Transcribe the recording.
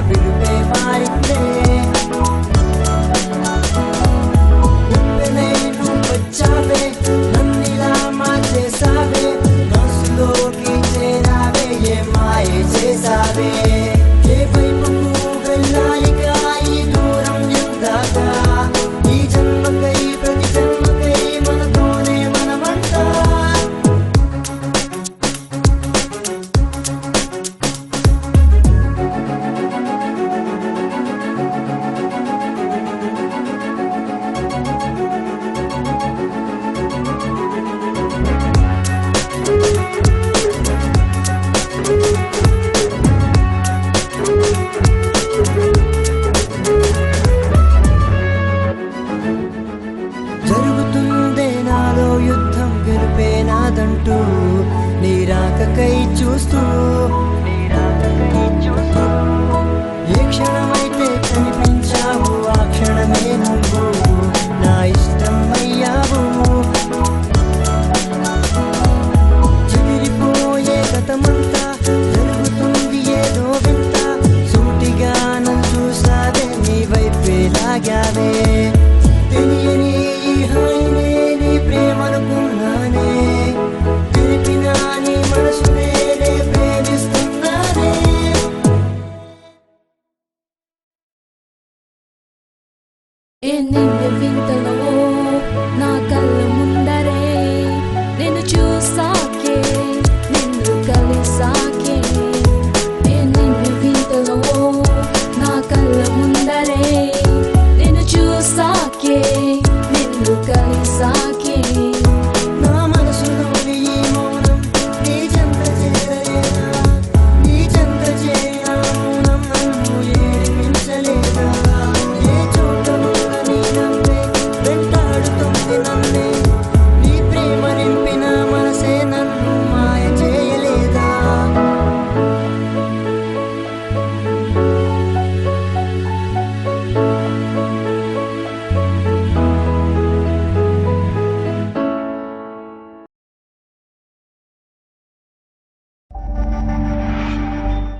పిలుపే మారిందే నువ్వెనే నువ్వు వచ్చావే నన్నిలా మార్చేసావే మనసులోకి చేరావే ఏ మాయ చేసావే ఏ వైపుకు వెళ్ళాలిగా ఈ దూరం ఎందాకా ఈ జన్మకై ప్రతి జన్మకై మనతోనే మనమంతా జరుగుతుందే నాలో యుద్ధం గెలుపే నాదంటూ నీ రాకకై చూస్తూ ఏ క్షణమైతే కనిపించావు ఆ క్షణమే నువ్వు నా ఇష్టం అయ్యావు చెదిరిపోయే గతమంతా జరుగుతుంది ఏదో వింత సూటిగా నన్ను చూసావే నీ వైపే లాగావే తెలియని ఈ హాయినే నీ ప్రేమనుకున్నానే తెలిపినా నీ మనసునే నే ప్రేమిస్తున్నానే ఎన్నింటి వింతలో నా కళ్ళ ముందరే నిన్ను చూసాకే నిన్ను కలిసాకే ఎన్నింటి వింతలో నా కళ్ళ ముందరే నిన్ను చూసాకే నిన్ను కలిసాకే నా మనసులోని ఈ మౌనం నీ చెంత చేరలేదా నీ చెంత చేరిన మౌనం నన్ను ఏడిపించలేదా ఏ చోట ఉన్న నీ నవ్వే వెంటాడుతుంది నన్నే నీ ప్రేమ నింపిన మనసే నన్ను మాయ చేయలేదా